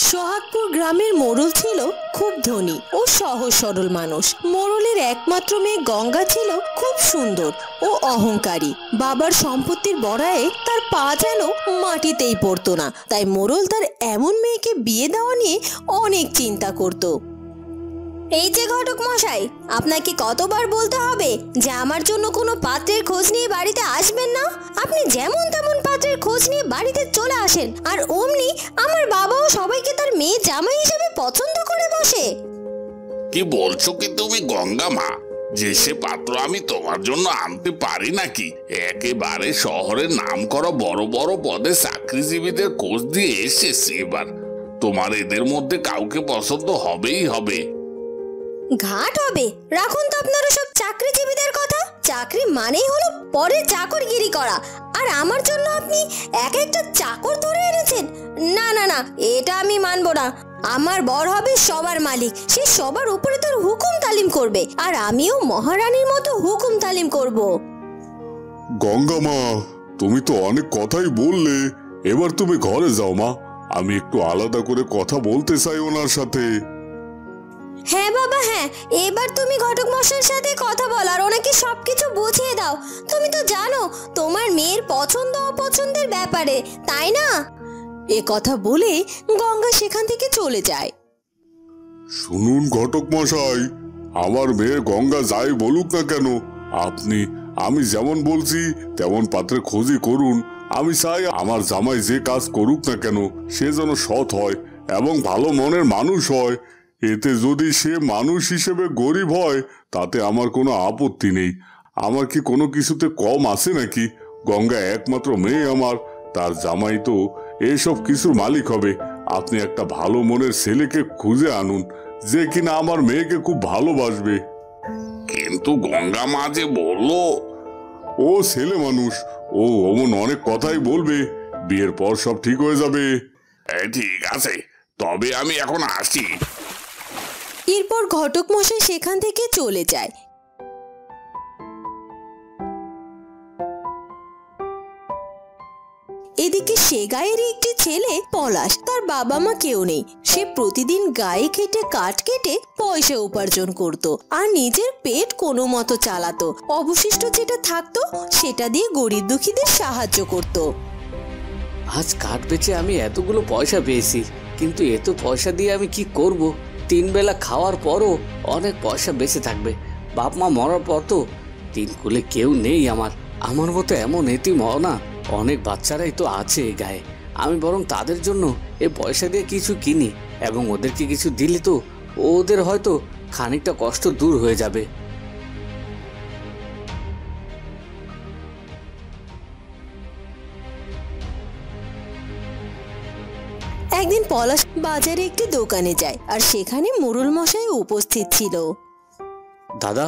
সোহাগপুর গ্রামের মোড়ল ছিল খুব ধনী ও সহজ সরল মানুষ। মোড়লের একমাত্র মেয়ে গঙ্গা ছিল খুব সুন্দর ও অহংকারী। বাবার সম্পত্তির বড়ায়ে তার পা যেন মাটিতেই পড়তো না। তাই মোড়ল তার এমন মেয়েকে বিয়ে দেওয়া নিয়ে অনেক চিন্তা করত। এই যে ঘটক মশাই, আপনাকে কতবার বলতে হবে যে আমার জন্য কোনো পাত্রের খোঁজ নিয়ে বাড়িতে আসবেন না? আপনি যেমন তেমন পাত্রের খোঁজ নিয়ে বাড়িতে চলে আসেন, আর অমনি আমার বাবাও সবাইকে তার মেয়ে জামাই হিসেবে পছন্দ করে বসে। কি বলছো কি তুমি গঙ্গা মা? যে সে পাত্র আমি তোমার জন্য আনতে পারি নাকি? একেবারে শহরের নাম করা বড় বড় পদে চাকরিজীবীদের খোঁজ দিয়ে এসেছি। এবার তোমার এদের মধ্যে কাউকে পছন্দ হবেই হবে। ঘাট হবে। রাখুন তো আপনারা সব চাকরিজীবীদের কথা। চাকরি মানেই হলো পরে চাকরগিরি করা, আর আমার জন্য আপনি এক একটা চাকর ধরে এনেছেন। না না না, এটা আমি মানবো না। আমার বর হবে সবার মালিক, সে সবার উপরে তার হুকুম তালিম করবে, আর আমিও মহারানীর মতো হুকুম তালিম করব। গঙ্গা মা, তুমি তো অনেক কথাই বললে, এবার তুমি ঘরে যাও মা। আমি একটু আলাদা করে কথা বলতে চাই ওনার সাথে। হ্যাঁ বাবা হ্যাঁ, এবার তুমি ঘটক মশাইয়ের সাথে কথা বল আর ওনাকে সবকিছু বুঝিয়ে দাও। তুমি তো জানো তোমার মেয়ের পছন্দ অপছন্দের ব্যাপারে, তাই না? এ কথা বলে গঙ্গা সেখান থেকে চলে যায়। শুনুন ঘটক মশাই, আমার মেয়ে গঙ্গা যাই বলুক না কেন, আমি যেমন বলছি তেমন পাত্রে খোঁজই করুন। আমি চাই আমার জামাই যে কাজ করুক না কেন সে যেন সৎ হয় এবং ভালো মনের মানুষ হয়। এতে যদি সে মানুষ হিসেবে গরিব হয় তাতে আমার কোনো আপত্তি নেই। আমার কি কোনো কিছুতে কম আছে নাকি? গঙ্গা একমাত্র মেয়ে আমার, তার জামাই তো এসব কিছুর মালিক হবে। আপনি একটা ভালো মনের ছেলেকে খুঁজে আনুন যে কিনা আমার মেয়েকে খুব ভালোবাসবে। কিন্তু গঙ্গা মা যে বললো। ও ছেলে মানুষ, ও অমন অনেক কথাই বলবে, বিয়ের পর সব ঠিক হয়ে যাবে। ঠিক আছে, তবে আমি এখন আসি। এরপর ঘটক মশাই সেখান থেকে চলে যায়। এদিকে সে গায়েরই একটি ছেলে পলাশ, তার বাবা মা কেউ নেই। সে প্রতিদিন গায়ে খেটে কাঠ কেটে পয়সা উপার্জন করত আর নিজের পেট কোনো মতো চালাতো। অবশিষ্ট যেটা থাকতো সেটা দিয়ে গরিব দুঃখীদের সাহায্য করত। আজ কাঠ বেচে আমি এতগুলো পয়সা পেয়েছি, কিন্তু এত পয়সা দিয়ে আমি কি করব? 3 বেলা খাওয়ার পরও অনেক পয়সা বেঁচে থাকবে। বাপ মা মরার পর তো 3 কুলে কেউ নেই আমার মতো এমন এতিম হও না, অনেক বাচ্চারাই তো আছে এই গায়ে। আমি বরং তাদের জন্য এই পয়সা দিয়ে কিছু কিনি এবং ওদেরকে কিছু দিলে তো ওদের হয়তো খানিকটা কষ্ট দূর হয়ে যাবে। একদিন পলাশ বাজারে একটি দোকানে যায় আর সেখানে মোড়ল মশাই উপস্থিত ছিল। দাদা,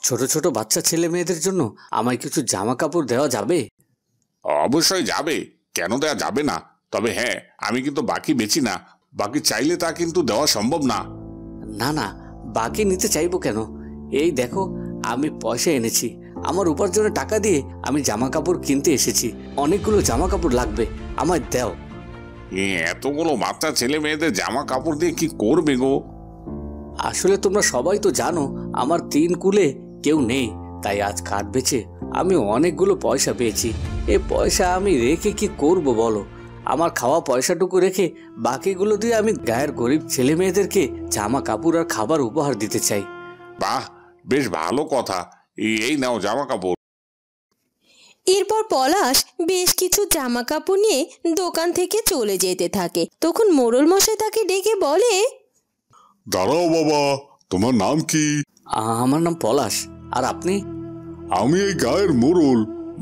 ছোট ছোট বাচ্চা ছেলে মেয়েদের জন্য আমায় কিছু জামা কাপড় দেওয়া যাবে? অবশ্যই যাবে, কেন দেওয়া যাবে না? তবে হ্যাঁ, আমি কিন্তু বাকি বেচি না। বাকি চাইলে তা কিন্তু দেওয়া সম্ভব না। না না, বাকি নিতে চাইবো কেন? এই দেখো, আমি পয়সা এনেছি। আমার উপার্জনের টাকা দিয়ে আমি জামা কাপড় কিনতে এসেছি। অনেকগুলো জামা কাপড় লাগবে, আমায় দাও। এতগুলো বাচ্চা ছেলে মেয়েদের জামা কাপড় দিয়ে কি করবে গো? আসলে তোমরা সবাই তো জানো আমার 3 কুলে কেউ নেই, তাই আজ কাঠ বেচে আমি অনেকগুলো পয়সা পেয়েছি। এই পয়সা আমি রেখে কি করব বলো? আমার খাওয়া পয়সাটুকু রেখে বাকিগুলো দিয়ে আমি গায়ের গরিব ছেলে মেয়েদেরকে জামা কাপড় আর খাবার উপহার দিতে চাই। বাহ, বেশ ভালো কথা। এই নাও জামা কাপড়। এরপর পলাশ বেশ কিছু জামা কাপড় নিয়ে দোকান থেকে চলে যেতে থাকে। তখন মোড়ল মশাই তাকে ডেকে বলে, দাঁড়াও বাবা, তোমার নাম কি? আমার নাম পলাশ, আর আপনি? আমি এই গায়ের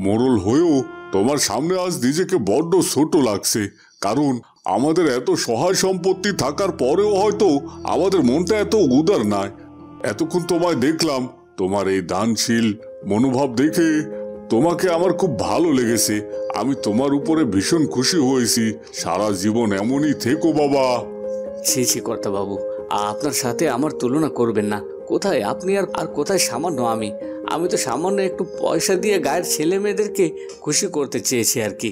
মোড়ল হয়েও তোমার সামনে আজ নিজেকে বড্ড ছোট লাগছে। কারণ আমাদের এত সহায় সম্পত্তি থাকার পরেও হয়তো আমাদের মনটা এত উদার নয়। এতক্ষণ তোমায় দেখলাম, তোমার এই দানশীল মনোভাব দেখে তোমাকে আমার খুব ভালো লেগেছে। আমি তোমার উপরে ভীষণ খুশি হয়েছি। সারা জীবন এমনই থেকো বাবা। ছি ছি কর্তা বাবু, আপনার সাথে আমার তুলনা করবেন না। কোথায় আপনি আর কোথায় সামান্য আমি তো সামান্য একটু পয়সা দিয়ে গায়ের ছেলে মেয়েদেরকে খুশি করতে চেয়েছি আর কি।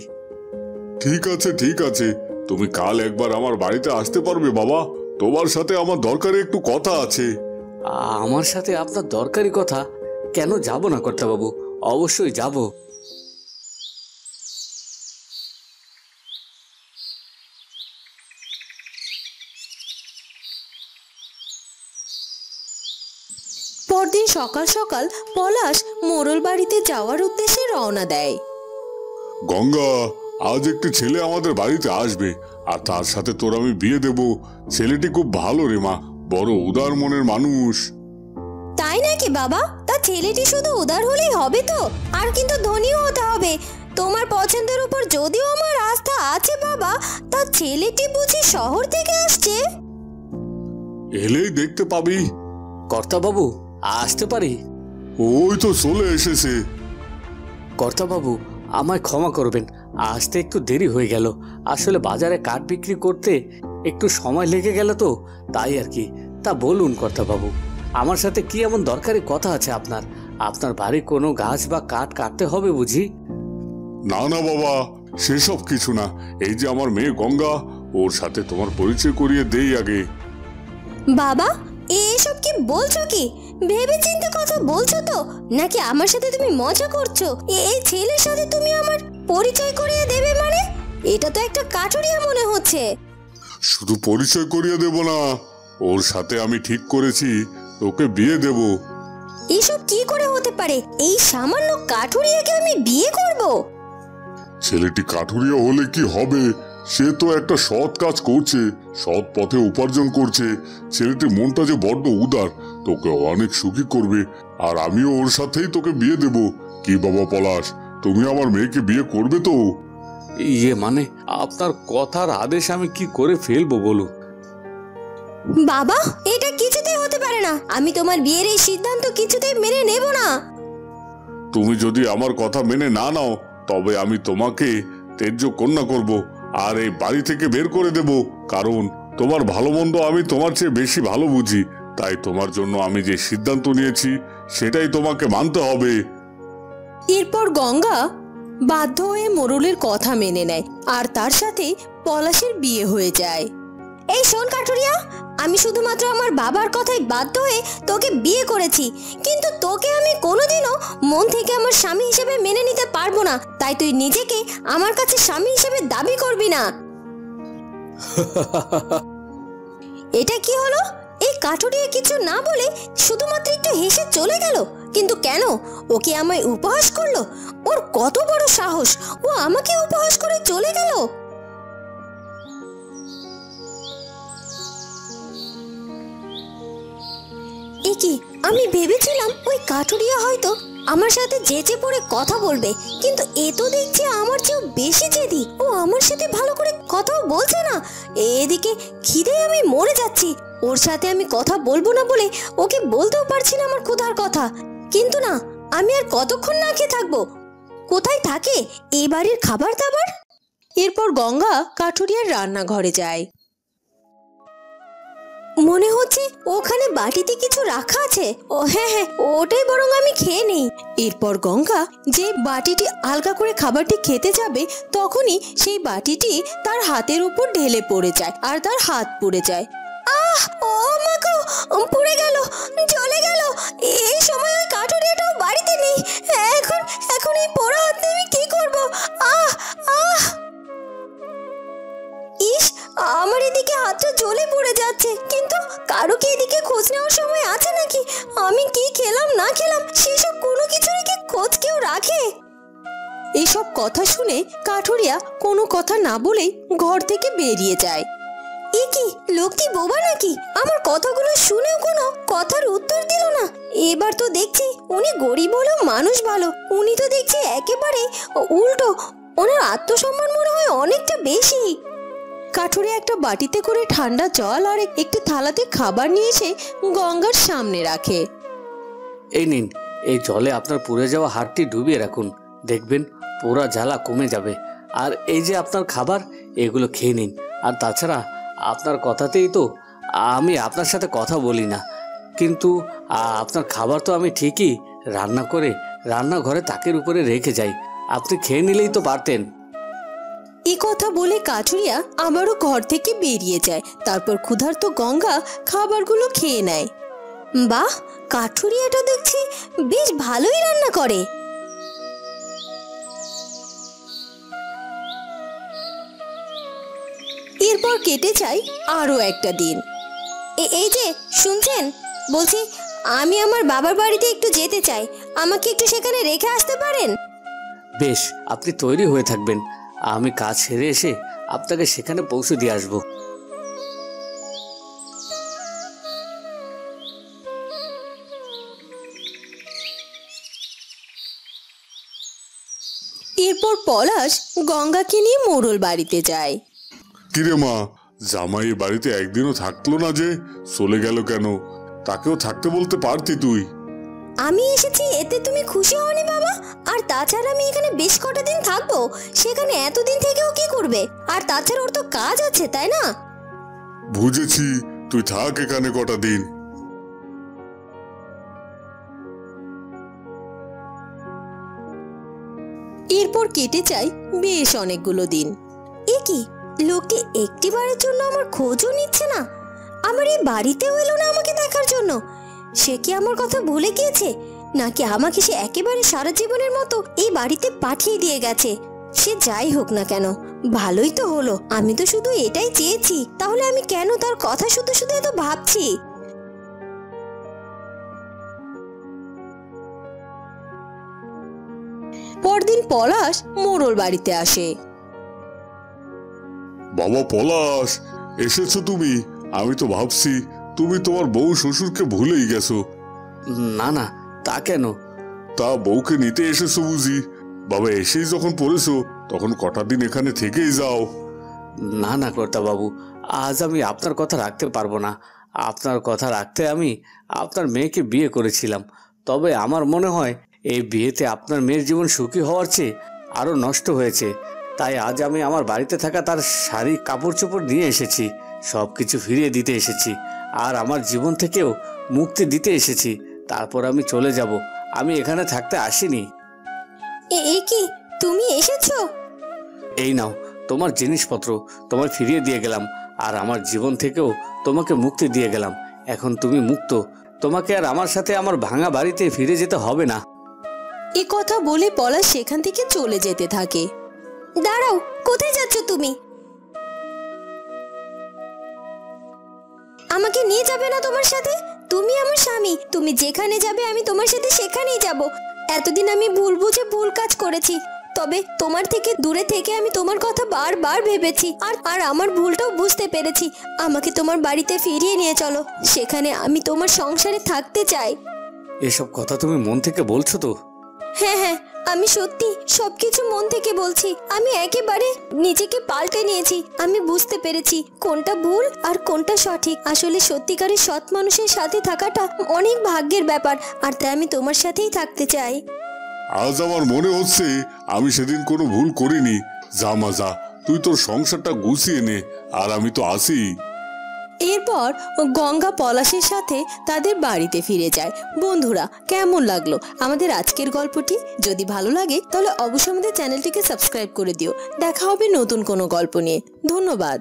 ঠিক আছে, তুমি কাল একবার আমার বাড়িতে আসতে পারবে বাবা? তোমার সাথে আমার দরকারি একটু কথা আছে। আমার সাথে আপনার দরকারি কথা? কেন যাব না কর্তাবাবু, অবশ্যই যাব। পরদিন সকাল সকাল পলাশ মোড়ল বাড়িতে যাওয়ার উদ্দেশ্যে রওনা দেয়। গঙ্গা, আজ একটি ছেলে আমাদের বাড়িতে আসবে, আর তার সাথে তোর আমি বিয়ে দেব। ছেলেটি খুব ভালো রে মা, বড় উদার মনের মানুষ। তাই নাকি বাবা? তা ছেলেটি শুধু উদার হলেই হবে তো? আর কিন্তু ধনীও হতে হবে। তোমার পছন্দের উপর যদিও আমার আস্থা আছে বাবা, তা ছেলেটি বুঝি শহর থেকে আসছে? এলেই দেখতে পাবি। কর্তাবাবু, আসতে পারি? ওই তো চলে এসেছে। কর্তাবাবু, আমায় ক্ষমা করবেন, আসতে একটু দেরি হয়ে গেল। আসলে বাজারে কাঠ বিক্রি করতে একটু সময় লেগে গেল তো, তাই আর কি। তা বলুন কর্তাবাবু, আমার সাথে কি এমন দরকারি কথা আছে আপনার? আপনার বাড়ি কোনো গাছ বা কাঠ কাটতে হবে বুঝি? না না বাবা, সেসব কিছু না। এই যে আমার মেয়ে গঙ্গা, ওর সাথে তোমার পরিচয় করিয়ে দেই আগে। বাবা, এসব কি বলছো? কি ভেবে চিন্তে কথা বলছো তো, নাকি আমার সাথে তুমি মজা করছো? এই ছেলের সাথে তুমি আমার পরিচয় করিয়ে দেবে মানে? এটা তো একটা কাঠুরিয়া মনে হচ্ছে। শুধু পরিচয় করিয়ে দেব না, ওর সাথে আমি ঠিক করেছি তোকে বিয়ে দেব। এসব কি করে হতে পারে? এই সামান্য কাঠুরিয়াকে আমি বিয়ে করব? ছেলেটি কাঠুরিয়া হলে কি হবে? সে তো একটা সৎ কাজ করছে, সৎ পথে উপার্জন করছে। ছেলেটির মনটা যে বড্ড উদার, তোকে অনেক সুখী করবে। আর আমিও ওর সাথেই তোকে বিয়ে দেব। কি বাবা পলাশ, তুমি আমার মেয়েকে বিয়ে করবে তো? ইয়ে মানে, আপনার কথার আদেশ আমি কি করে ফেলবো বলুন? বাবা, এটা কিছুতেই হতে পারে না। আমি তোমার বিয়ের এই সিদ্ধান্ত কিছুতেই মেনে নেব না। তুমি যদি আমার কথা মেনে না নাও, তবে আমি তোমাকে ত্যায্য কন্যা করব, আর এই বাড়ি থেকে বের করে দেব। কারণ তোমার ভালো মন্দ আমি তোমার চেয়ে বেশি ভালো বুঝি। তাই তোমার জন্য আমি যে সিদ্ধান্ত নিয়েছি সেটাই তোমাকে মানতে হবে। এরপর গঙ্গা বাধ্য হয়ে মোড়লের কথা মেনে নেয়, আর তার সাথে পলাশের বিয়ে হয়ে যায়। এই শোন কাঠুরিয়া, আমি শুধুমাত্র আমার বাবার কথাই বাধ্য হয়ে তোকে বিয়ে করেছি, কিন্তু তোকে আমি কোনোদিনও মন থেকে আমার স্বামী হিসেবে মেনে নিতে পারবো না। তাই তুই নিজেকে আমার কাছে স্বামী হিসেবে দাবি করবি না। এটা কি হলো? এই কাঠুরিয়া কিছু না বলে শুধুমাত্র একটু হেসে চলে গেল। কিন্তু কেন? ও কি আমায় উপহাস করলো? ওর কত বড় সাহস, ও আমাকে উপহাস করে চলে গেল। কি আমি ভেবেছিলাম ওই কাঠুরিয়া হয়তো আমার সাথে যেচে পড়ে কথা বলবে, কিন্তু এ তো দেখছি আমার চেয়েও বেশি জেদি। ও আমার সাথে ভালো করে কথাও বলছে না। এদিকে খিদে আমি মরে যাচ্ছি। ওর সাথে আমি কথা বলবো না বলে ওকে বলতেও পারছি না আমার ক্ষুধার কথা। কিন্তু না, আমি আর কতক্ষণ না খেয়ে থাকবো? কোথায় থাকে এই বাড়ির খাবার দাবার? এরপর গঙ্গা কাঠুরিয়ার রান্নাঘরে যায়। মনে হচ্ছে ওখানে বাটিতে কিছু রাখা আছে। ও হ্যাঁ হ্যাঁ, ওটাই বরং আমি খেয়ে নেই। এরপর গঙ্গা যে বাটিটি আলগা করে খাবারটি খেতে যাবে, তখনই সেই বাটিটি তার হাতের উপর ঢেলে পড়ে যায়, আর তার হাত পুড়ে যায়। আহ, ও মা গো, পুড়ে গেল, জ্বলে গেল। এই সময় ওই কাঠুরিয়াটাও বাড়িতে নেই। এখন এই পোড়া হাত নিয়ে আমি কি করব? আহ আহ, ইস, আমার এদিকে হাতটা জ্বলে পড়ে যাচ্ছে, কিন্তু কারো কি এদিকে খোঁজ নেওয়ার সময় আছে নাকি? আমি কি খেলাম না খেলাম সেসব কোনো কিছুরই কি খোঁজ কেউ রাখে? এইসব কথা শুনে কাঠুরিয়া কোনো কথা না বলেই ঘর থেকে বেরিয়ে যায়। এ কি, লোকটি বোবা নাকি? আমার কথাগুলো শুনেও কোনো কথার উত্তর দিল না। এবার তো দেখছি উনি গরিব হলেও মানুষ ভালো। উনি তো দেখছি একেবারে উল্টো। ওনার আত্মসম্মান মনে হয় অনেকটা বেশি। কাঠুরিয়া একটা বাটিতে করে ঠান্ডা জল আর একটি থালাতে খাবার নিয়ে এসে গঙ্গার সামনে রাখে। এই নিন, এই জলে আপনার পুড়ে যাওয়া হাড়টি ডুবিয়ে রাখুন, দেখবেন পোড়া জ্বালা কমে যাবে। আর এই যে আপনার খাবার, এগুলো খেয়ে নিন। আর তাছাড়া আপনার কথাতেই তো আমি আপনার সাথে কথা বলি না, কিন্তু আপনার খাবার তো আমি ঠিকই রান্না করে রান্নাঘরে তাকের উপরে রেখে যাই। আপনি খেয়ে নিলেই তো পারতেন। এ কথা বলে কাঠুরিয়া আবারও ঘর থেকে বেরিয়ে যায়। তারপর ক্ষুধার্ত গঙ্গা খাবারগুলো খেয়ে নেয়। বাহ, কাঠুরিয়াটা দেখছি বেশ ভালোই রান্না করে। এরপর কেটে যায় আরো একটা দিন। এই যে শুনছেন, বলছি আমি আমার বাবার বাড়িতে একটু যেতে চাই, আমাকে একটু সেখানে রেখে আসতে পারেন? বেশ, আপনি তৈরি হয়ে থাকবেন, আমি কাজ সেরে এসে আপনাকে সেখানে পৌঁছে দিয়ে আসবো। এরপর পলাশ গঙ্গাকে নিয়ে মোড়ল বাড়িতে যায়। কিরে মা, জামাই এ বাড়িতে একদিনও থাকলো না যে, চলে গেল কেন? তাকেও থাকতে বলতে পারতি তুই। আমি এসেছি এতে তুমি খুশি হওনি বাবা? আর তাছাড়া আমি এখানে বেশ কটা দিন থাকবো, সেখানে এতদিন থেকেও কি করবে? আর তাছাড়া ওর তো কাজ আছে, তাই না? বুঝেছি, তুই থাক এখানে কটা দিন। এরপর কেটে যায় বেশ অনেকগুলো দিন। এ কি, লোকটি একটিবারের জন্য আমার খোঁজও নিচ্ছে না, আমার এই বাড়িতেও এলো না আমাকে দেখার জন্য। সে কি আমার কথা ভুলে গিয়েছে, নাকি আমাকে সে একেবারে সারা জীবনের মতো এই বাড়িতে পাঠিয়ে দিয়ে গেছে? সে যাই হোক না কেন, ভালোই তো হলো। আমি তো শুধু এটাই চেয়েছি, তাহলে আমি কেন তার কথা শুধু শুধু এত ভাবছি? পরদিন পলাশ মোড়ল বাড়িতে আসে। বাবা পলাশ, এসেছো তুমি? আমি তো ভাবছি তুমি তোমার বউ শ্বশুরকে ভুলেই গেছো। না না, তা কেন? তা বউকে নিতে এসেছো বুঝি? বাবা, এসেই যখন পড়েছো তখন কটা দিন এখানে থেকেই যাও। না না কর্তাবাবু, আজ আমি আপনার কথা রাখতে পারবো না। আপনার কথা রাখতে আমি আপনার মেয়েকে বিয়ে করেছিলাম, তবে আমার মনে হয় এই বিয়েতে আপনার মেয়ের জীবন সুখী হওয়ার চেয়ে আরও নষ্ট হয়েছে। তাই আজ আমি আমার বাড়িতে থাকা তার শাড়ি কাপড় চোপড় নিয়ে এসেছি, সব কিছু ফিরিয়ে দিতে এসেছি, আর আমার জীবন থেকেও মুক্তি দিতে এসেছি। তারপর আমি চলে যাব, আমি এখানে থাকতে আসিনি। এ কি, তুমি এসেছো? এই নাও তোমার জিনিসপত্র, তোমায় ফিরিয়ে দিয়ে গেলাম, আর আমার জীবন থেকেও তোমাকে মুক্তি দিয়ে গেলাম। এখন তুমি মুক্ত, তোমাকে আর আমার সাথে আমার ভাঙা বাড়িতে ফিরে যেতে হবে না। এ কথা বলে পলাশ সেখান থেকে চলে যেতে থাকে। দাঁড়াও, কোথায় যাচ্ছ তুমি? আমাকে নিয়ে যাবে না তোমার সাথে? তুমি আমার স্বামী, তুমি যেখানে যাবে আমি তোমার সাথে সেখানেই যাব। এতদিন আমি ভুল বুঝে ভুল কাজ করেছি, তবে তোমার থেকে দূরে থেকে আমি তোমার কথা বারবার ভেবেছি, আর আমার ভুলটাও বুঝতে পেরেছি। আমাকে তোমার বাড়িতে ফিরিয়ে নিয়ে চলো, সেখানে আমি তোমার সংসারে থাকতে চাই। এসব কথা তুমি মন থেকে বলছো তো? হ্যাঁ হ্যাঁ, আমি সত্যি সবকিছু মন থেকে বলছি। আমি একেবারে নিজেকে পাল্টে নিয়েছি। আমি বুঝতে পেরেছি কোনটা ভুল আর কোনটা সঠিক। আসলে সত্যিকারের সৎ মানুষের সাথে থাকাটা অনেক ভাগ্যের ব্যাপার, আর তাই আমি তোমার সাথেই থাকতে চাই। আজ আমার মনে হচ্ছে আমি সেদিন কোনো ভুল করিনি। যা মা যা, তুই তোর সংসারটা গুছিয়ে নে, আর আমি তো আসি। এরপর গঙ্গা পলাশের সাথে তাদের বাড়িতে ফিরে যায়। বন্ধুরা, কেমন লাগলো আমাদের আজকের গল্পটি? যদি ভালো লাগে তাহলে অবশ্যই আমাদের চ্যানেলটিকে সাবস্ক্রাইব করে দিও। দেখা হবে নতুন কোনো গল্প নিয়ে। ধন্যবাদ।